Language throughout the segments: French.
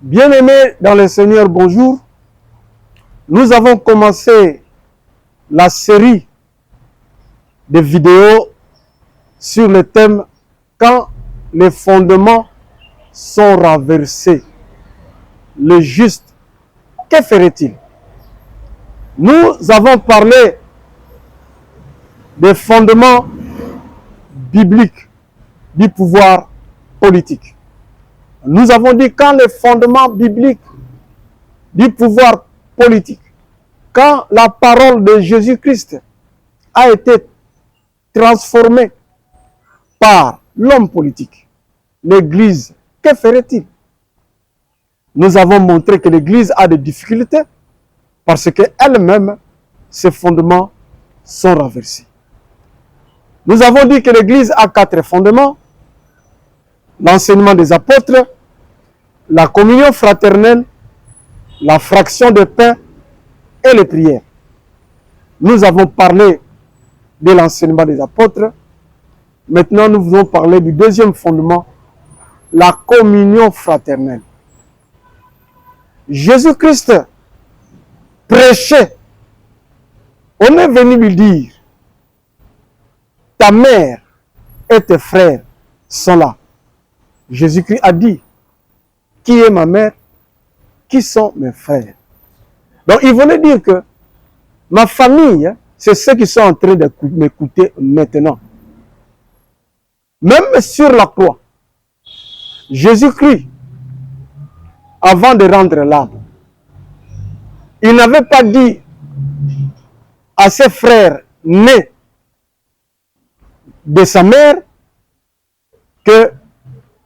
Bien-aimés dans le Seigneur, bonjour. Nous avons commencé la série de vidéos sur le thème « Quand les fondements sont renversés, le juste, que ferait-il » Nous avons parlé des fondements bibliques du pouvoir politique. Nous avons dit quand les fondements bibliques du pouvoir politique, quand la parole de Jésus-Christ a été transformée par l'homme politique, l'Église, que ferait-il? Nous avons montré que l'Église a des difficultés parce qu'elle-même, ses fondements sont renversés. Nous avons dit que l'Église a 4 fondements: l'enseignement des apôtres, la communion fraternelle, la fraction de pain et les prières. Nous avons parlé de l'enseignement des apôtres. Maintenant, nous voulons parler du deuxième fondement, la communion fraternelle. Jésus-Christ prêchait. On est venu lui dire, ta mère et tes frères sont là. Jésus-Christ a dit, qui est ma mère? Qui sont mes frères? Donc, il voulait dire que ma famille, c'est ceux qui sont en train de m'écouter maintenant. Même sur la croix, Jésus-Christ, avant de rendre l'âme, il n'avait pas dit à ses frères nés de sa mère que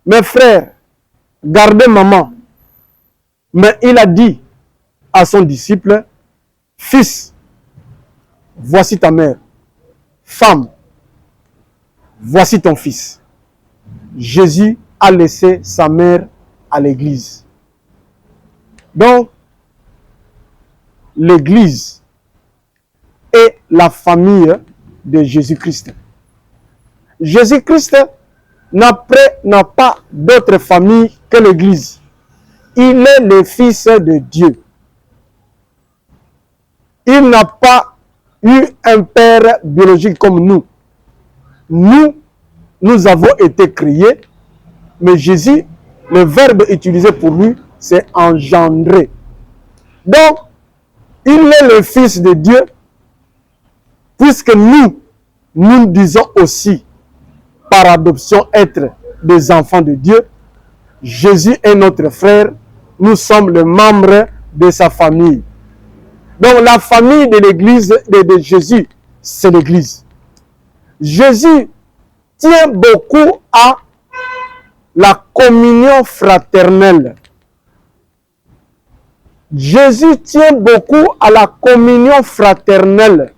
mes frères, gardez maman. Mais il a dit à son disciple, fils, voici ta mère. Femme, voici ton fils. Jésus a laissé sa mère à l'église. Donc, l'église est la famille de Jésus-Christ. Jésus-Christ n'a pas d'autre famille que l'église. Il est le Fils de Dieu. Il n'a pas eu un père biologique comme nous. Nous avons été créés, mais Jésus, le verbe utilisé pour lui, c'est engendré. Donc, il est le Fils de Dieu, puisque nous disons aussi, par adoption, être des enfants de Dieu. Jésus est notre frère. Nous sommes les membres de sa famille. Donc la famille de l'église de Jésus, c'est l'église. Jésus tient beaucoup à la communion fraternelle. Jésus tient beaucoup à la communion fraternelle.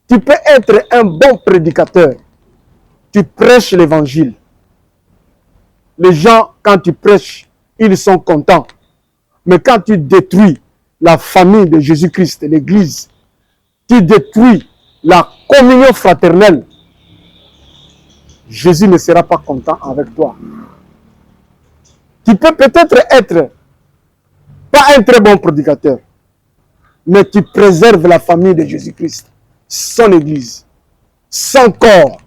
Tu peux être un bon prédicateur. Tu prêches l'évangile. Les gens, quand tu prêches, ils sont contents. Mais quand tu détruis la famille de Jésus-Christ, l'église, tu détruis la communion fraternelle, Jésus ne sera pas content avec toi. Tu peux peut-être être pas un très bon prédicateur, mais tu préserves la famille de Jésus-Christ, son église, son corps.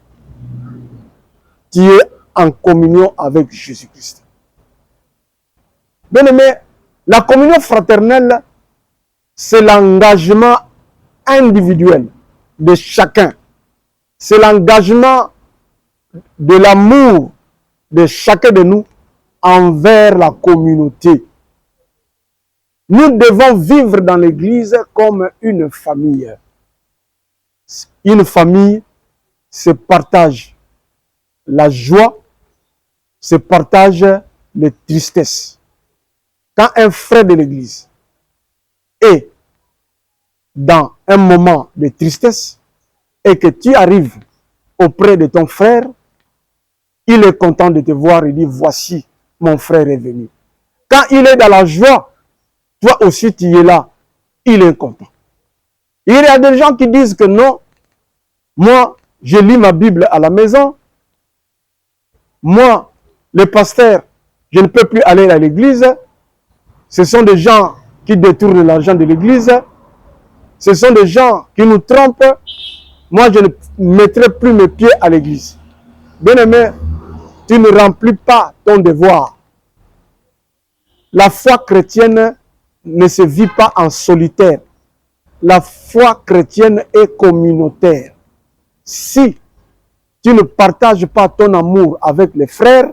Tu es en communion avec Jésus-Christ. Bien-aimé, la communion fraternelle, c'est l'engagement individuel de chacun. C'est l'engagement de l'amour de chacun de nous envers la communauté. Nous devons vivre dans l'église comme une famille. Une famille se partage la joie, se partage les tristesses. Quand un frère de l'église est dans un moment de tristesse et que tu arrives auprès de ton frère, il est content de te voir et dit, voici, mon frère est venu. Quand il est dans la joie, toi aussi tu es là, il est content. Il y a des gens qui disent que non, moi, je lis ma Bible à la maison, moi, le pasteur, je ne peux plus aller à l'église. Ce sont des gens qui détournent l'argent de l'église. Ce sont des gens qui nous trompent. Moi, je ne mettrai plus mes pieds à l'église. Bien-aimé, tu ne remplis pas ton devoir. La foi chrétienne ne se vit pas en solitaire. La foi chrétienne est communautaire. Si tu ne partages pas ton amour avec les frères,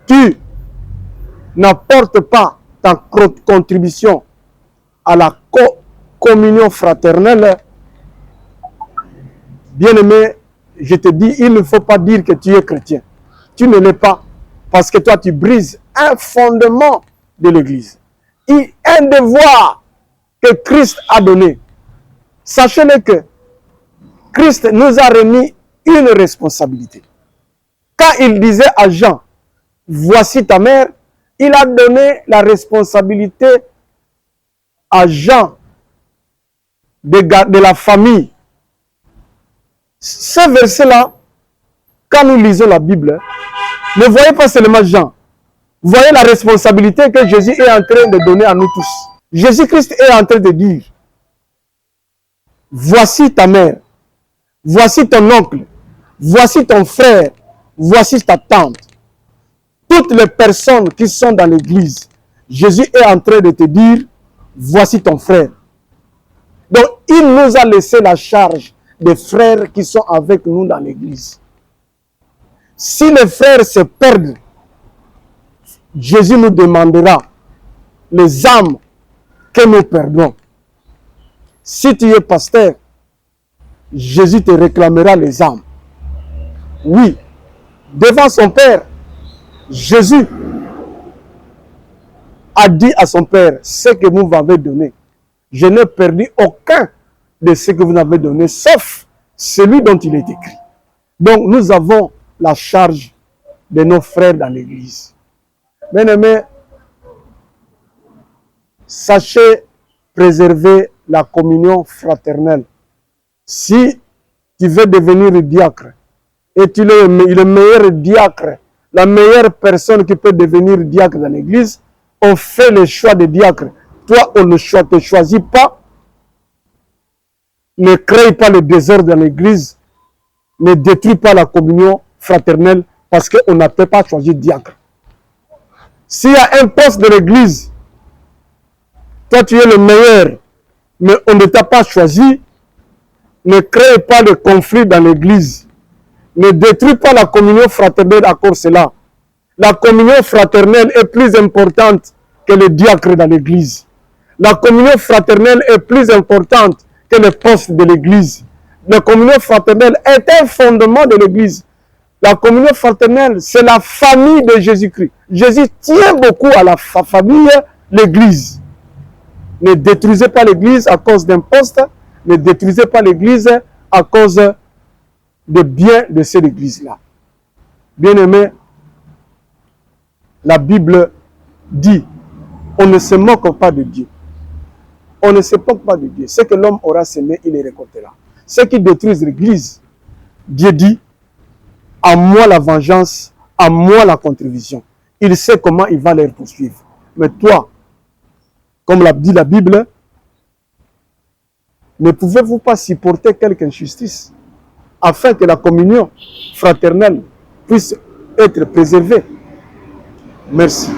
tu n'apportes pas ta contribution à la communion fraternelle, bien-aimé, je te dis, il ne faut pas dire que tu es chrétien. Tu ne l'es pas, parce que toi, tu brises un fondement de l'Église. Un devoir que Christ a donné. Sachez-le que Christ nous a remis une responsabilité. Quand il disait à Jean, voici ta mère, il a donné la responsabilité à Jean de la famille. Ce verset-là, quand nous lisons la Bible, ne voyez pas seulement Jean. Voyez la responsabilité que Jésus est en train de donner à nous tous. Jésus-Christ est en train de dire, voici ta mère, voici ton oncle, voici ton frère, voici ta tante. Toutes les personnes qui sont dans l'église, Jésus est en train de te dire, voici ton frère. Donc, il nous a laissé la charge des frères qui sont avec nous dans l'église. Si les frères se perdent, Jésus nous demandera les âmes que nous perdons. Si tu es pasteur, Jésus te réclamera les âmes. Oui, devant son Père, Jésus a dit à son Père, ce que vous m'avez donné, je n'ai perdu aucun de ce que vous m'avez donné, sauf celui dont il est écrit. Donc nous avons la charge de nos frères dans l'église. Bien-aimés, sachez préserver la communion fraternelle. Si tu veux devenir diacre, et tu es le meilleur diacre, la meilleure personne qui peut devenir diacre dans l'église, on fait le choix de diacre. Toi, on ne te choisit pas. Ne crée pas le désordre dans l'église. Ne détruis pas la communion fraternelle parce qu'on n'a peut pas choisi diacre. S'il y a un poste de l'église, toi tu es le meilleur, mais on ne t'a pas choisi, ne crée pas de conflit dans l'église. Ne détruis pas la communion fraternelle à cause de cela. La communion fraternelle est plus importante que le diacre dans l'église. La communion fraternelle est plus importante que le poste de l'église. La communion fraternelle est un fondement de l'église. La communion fraternelle, c'est la famille de Jésus-Christ. Jésus tient beaucoup à la famille, l'église. Ne détruisez pas l'église à cause d'un poste. Ne détruisez pas l'église à cause des biens de cette église-là. Bien-aimés, la Bible dit, on ne se moque pas de Dieu. On ne se moque pas de Dieu. Ce que l'homme aura semé, il le récoltera. Ceux qui détruisent l'église, Dieu dit, à moi la vengeance, à moi la contribution. Il sait comment il va les poursuivre. Mais toi, comme l'a dit la Bible, ne pouvez-vous pas supporter quelque injustice afin que la communion fraternelle puisse être préservée? Merci.